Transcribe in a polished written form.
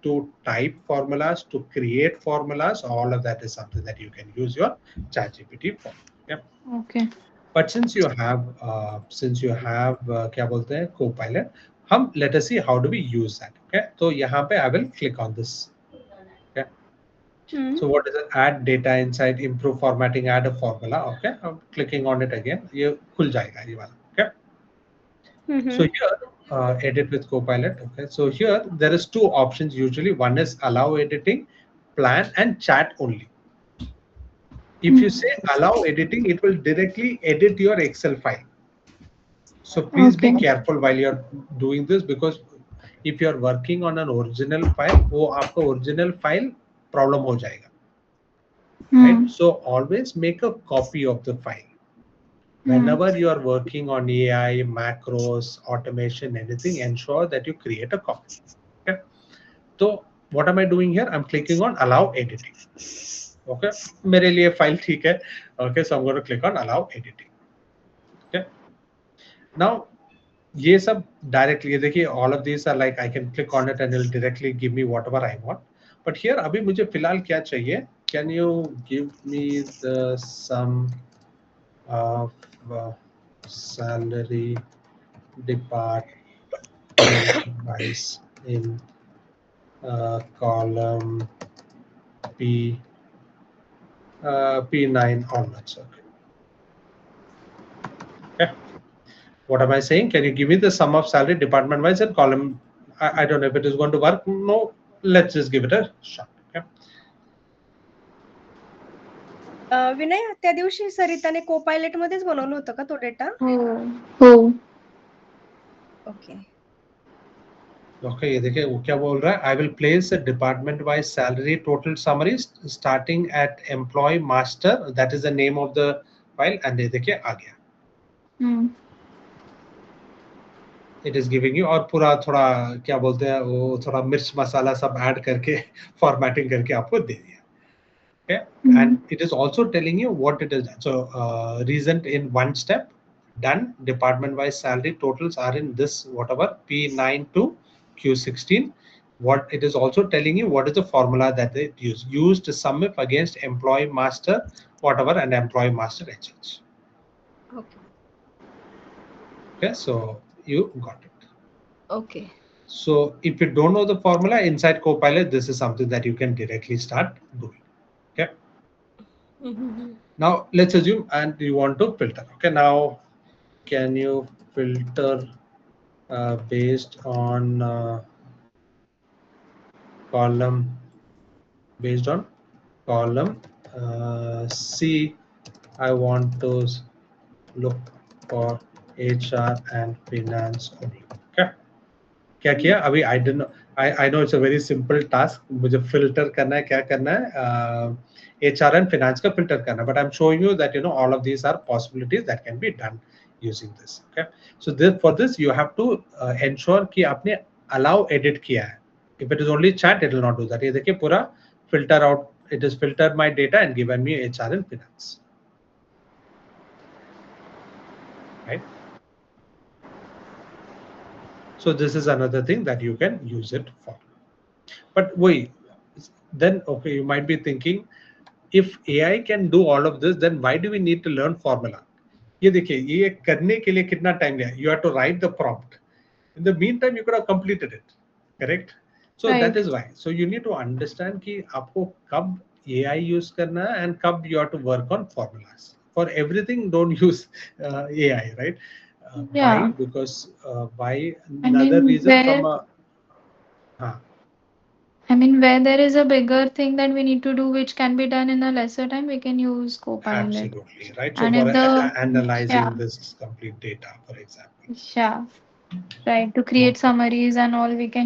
to type formulas, to create formulas, all of that is something that you can use your ChatGPT for. Okay. Okay. But since you have क्या बोलते हैं Copilot, हम let us see how do we use that. Okay. तो यहाँ पे I will click on this. Okay. Hmm. So what is it? Add data inside, improve formatting, add a formula. Okay. I'm clicking on it again. ये खुल जाएगा ये वाला. Okay. So Mm-hmm. here, edit with Copilot. Okay, so here there is two options usually. One is allow editing, plan, and chat only. If you say allow editing, it will directly edit your Excel file. So please be Okay. careful while you're doing this, because if you're working on an original file, वो आपका original file problem हो जाएगा, right? Hmm. So always make a copy of the file. Hmm. Whenever you are working on AI, macros, automation, anything, ensure that you create a copy. Okay. So what am I doing here? I'm clicking on allow editing. Okay. मेरे लिए file ठीक है. Okay. So I'm going to click on allow editing. Okay. Now ये सब directly ये देखिए, all of these are like I can click on it and it'll directly give me whatever I want. But here अभी मुझे फिलहाल क्या चाहिए? Can you give me the sum of salary department wise in column P P9 onwards. Okay. Okay. What am I saying? Can you give me the sum of salary department wise in column? I don't know if it is going to work. No, let's just give it a shot. Okay. विनय, त्या दिवशी सरिताने Copilot मध्येच बनवलं होतं का तो data? हो. Okay. Okay, ये देखिए वो क्या बोल रहा है? I will place a department wise salary total summaries starting at employee master. That is the name of the file. And ये देखिए आ गया. Hmm. It is giving you, और पूरा थोड़ा क्या बोलते हैं वो थोड़ा मिर्च मसाला सब ऐड करके फॉर्मेटिंग करके आपको दे दिया. Okay. And it is also telling you what it is. So reason in one step done. Department wise salary totals are in this whatever P9 to Q16. What it is also telling you what is the formula that they used to sum up against employee master whatever and employee master HH. Okay. Okay, so you got it. Okay. So if you don't know the formula inside Copilot, this is something that you can directly start doing. Okay. Now let's assume and you want to filter. Okay, now can you filter based on column based on column C? I want to look for HR and finance only. Okay. क्या किया अभी? I don't know. I know it's a very simple task. मुझे filter करना है, क्या करना है? HR and finance का filter करना है. But I'm showing you that all of these are possibilities that can be done using this. Okay. So for this you have to ensure कि आपने allow edit किया है. If it is only chat, it will not do that. ये देखिए पूरा filter out. It is filtered my data and given me HR and finance. Right. So this is another thing that you can use it for. But wait, then okay, you might be thinking, if AI can do all of this, then why do we need to learn formula? ये देखिए ये करने के लिए कितना time लिया? You have to write the prompt. In the meantime, you could have completed it, correct? So that Right. is why. So you need to understand कि आपको कब AI use करना है and कब you have to work on formulas. For everything, don't use AI, right? Why? Yeah. Because why? I Another mean, reason from where a where there is a bigger thing that we need to do, which can be done in a lesser time, we can use Copilot. absolutely right. So And for if the yeah, analyzing this complete data, for example. yeah, right, to No create problem. summaries and all, we can